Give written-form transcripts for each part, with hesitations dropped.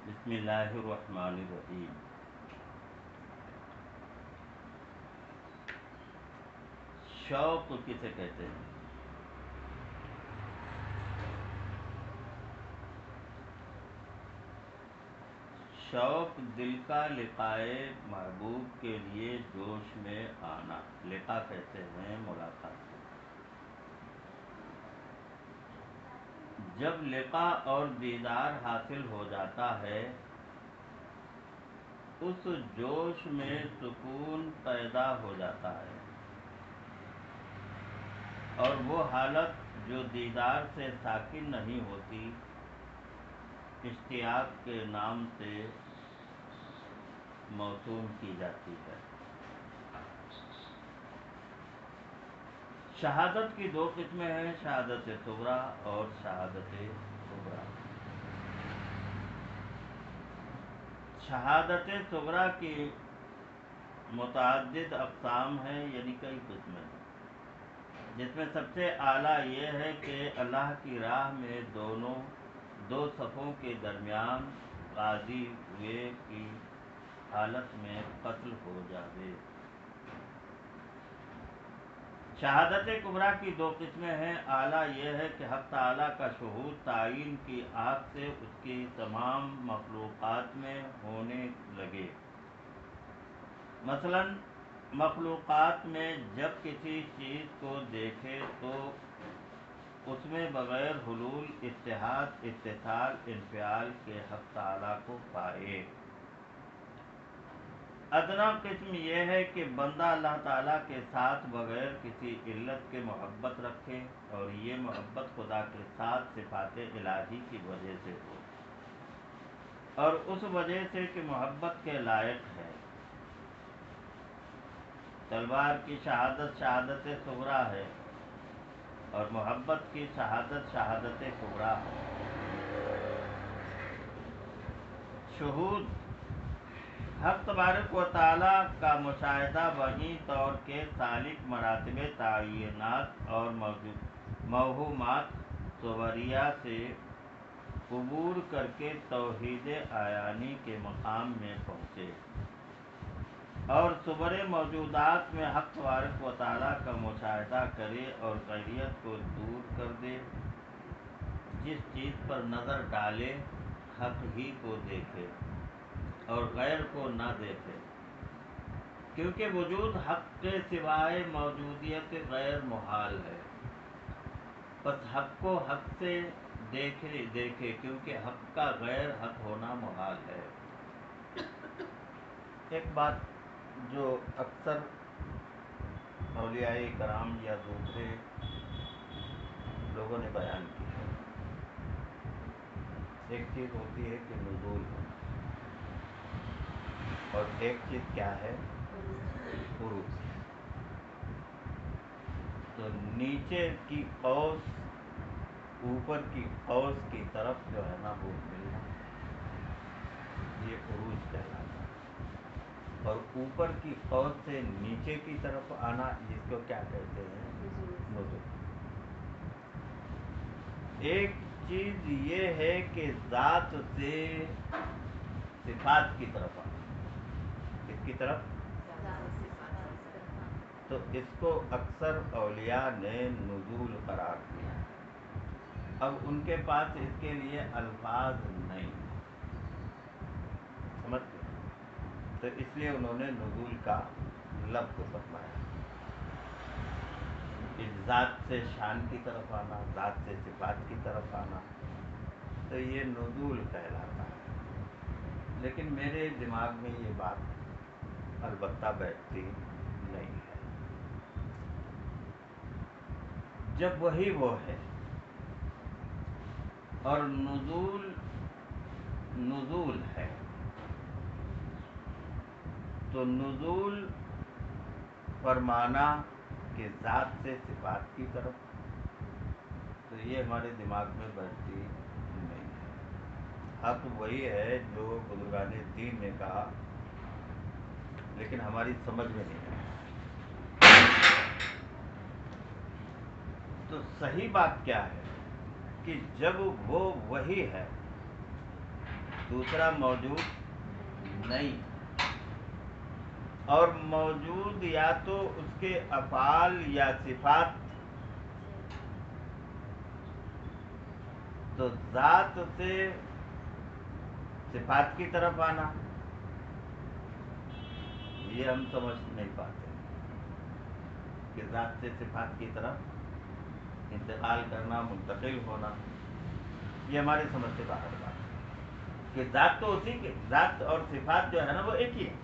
بسم اللہ الرحمن الرحیم۔ شوق کسے کہتے ہیں؟ شوق دل کا لقائے محبوب کے لیے جوش میں آنا، لقا کہتے ہیں ملاقات کو۔ جب لقا اور دیدار حاصل ہو جاتا ہے، اس جوش میں سکون پیدا ہو جاتا ہے، اور وہ حالت جو دیدار سے ساکن نہیں ہوتی، اشتیاق کے نام سے موسوم کی جاتی ہے۔ شہادت کی دو قسمیں ہیں، شہادت صغریٰ اور شہادت کبریٰ۔ شہادت صغریٰ کی متعدد اقسام ہیں، یعنی کئی قسمیں ہیں، جس میں سب سے اعلیٰ یہ ہے کہ اللہ کی راہ میں دو صفوں کے درمیان غازی ہوئے کی حالت میں قتل ہو جاوے۔ شہادت کبریٰ کی دو قسمیں ہیں، اعلیٰ یہ ہے کہ حق تعالیٰ کا شہود تعین کی آنکھ سے اس کی تمام مخلوقات میں ہونے لگے۔ مثلا مخلوقات میں جب کسی چیز کو دیکھے تو اس میں بغیر حلول، اتحاد، اتصال، انفعال کے حق تعالیٰ کو پائے۔ ادنیٰ قسم یہ ہے کہ بندہ اللہ تعالیٰ کے ساتھ بغیر کسی علت کے محبت رکھے، اور یہ محبت خدا کے ساتھ صفات الہی کی وجہ سے ہو، اور اس وجہ سے کہ محبت کے لائق ہے۔ تلوار کی شہادت شہادت صغریٰ ہے، اور محبت کی شہادت شہادت کبریٰ ہے۔ شہود حق تبارک و تعالیٰ کا مشاہدہ وحی طور کے سالک مراتب تعینات اور موہومات صوریہ سے عبور کر کے توحید عیانی کے مقام میں پہنچے، اور صور موجودات میں حق تبارک و تعالیٰ کا مشاہدہ کرے اور غیریت کو دور کر دے۔ جس چیز پر نظر ڈالے حق ہی کو دیکھے اور غیر کو نہ دیکھے، کیونکہ وجود حق کے سوائے موجودیت غیر محال ہے۔ بس حق کو حق سے دیکھے کیونکہ حق کا غیر حق ہونا محال ہے۔ ایک بات جو اکثر اولیاء کرام یا دوسرے لوگوں نے بیان کی ہے، ایک چیز ہوتی ہے کہ نزول ہونا، اور ایک چیز کیا ہے؟ عروج۔ تو نیچے کی قوس اوپر کی قوس کی طرف جو ہے نا وہ ملنا، یہ عروج کہلاتا ہے، اور اوپر کی قوس سے نیچے کی طرف آنا، جس کو کیا کہتے ہیں؟ نزول۔ ایک چیز یہ ہے کہ ذات سے صفات کی طرف آنا، کس کی طرف؟ تو اس کو اکثر اولیاء نے نزول قرار دیا۔ اب ان کے پاس اس کے لیے الفاظ نہیں، سمجھتے ہیں؟ تو اس لیے انہوں نے نزول کا لفظ فرمایا۔ اس ذات سے شان کی طرف آنا، ذات سے صفات کی طرف آنا، تو یہ نزول کہلاتا ہے۔ لیکن میرے دماغ میں یہ بات البتہ بیٹھتی نہیں ہے۔ جب وہی وہ ہے اور نزول ہے، تو نزول فرمانا کہ ذات سے صفات کی طرف، تو یہ ہمارے دماغ میں بیٹھتی نہیں ہے۔ حق وہی ہے جو بزرگان دین نے کہا، لیکن ہماری سمجھ میں نہیں آیا۔ تو صحیح بات کیا ہے کہ جب وہ وہی ہے دوسرا موجود نہیں، اور موجود یا تو اس کے افعال یا صفات، تو ذات سے صفات کی طرف آنا یہ ہم سمجھ نہیں پاتے کہ ذات سے صفات کی طرف انتقال کرنا، منتقل ہونا، یہ ہماری سمجھ سے باہر بات ہے کہ ذات تو اسی کے، ذات اور صفات جو ہے نا وہ ایک ہی ہے،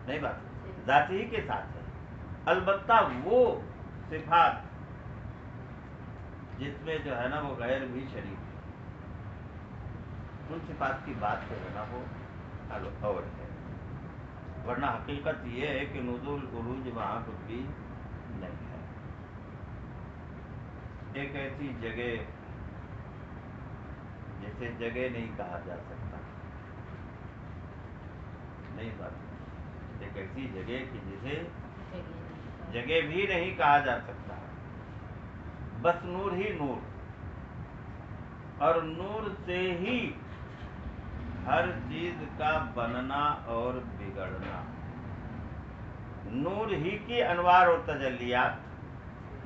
نہیں بات ذات ہی کے ساتھ ہے، البتہ وہ صفات جس میں جو ہے نا وہ غیر بھی شریک ہے، ان صفات کی بات جو ہے نا وہ اور ہے، ورنہ حقیقت یہ ہے کہ نزول عروج وہاں کچھ بھی نہیں ہے۔ ایک ایسی جگہ جسے جگہ نہیں کہا جا سکتا، نہیں بات، ایک ایسی جگہ کہ جسے جگہ بھی نہیں کہا جا سکتا، بس نور ہی نور، اور نور سے ہی ہر چیز کا بننا اور بگڑنا، نور ہی کی انوار و تجلیات،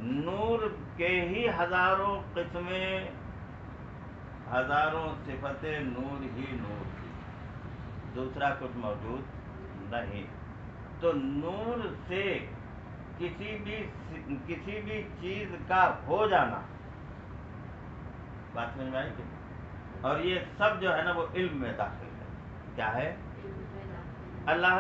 نور کے ہی ہزاروں قسمیں، ہزاروں صفتیں نور ہی نور کی، دوسرا کچھ موجود نہیں۔ تو نور سے کسی بھی چیز کا ہو جانا، بات سمجھ میں آئی کہ اور یہ سب جو ہے نا وہ علم میں داخل ہے، کیا ہے؟ اللہ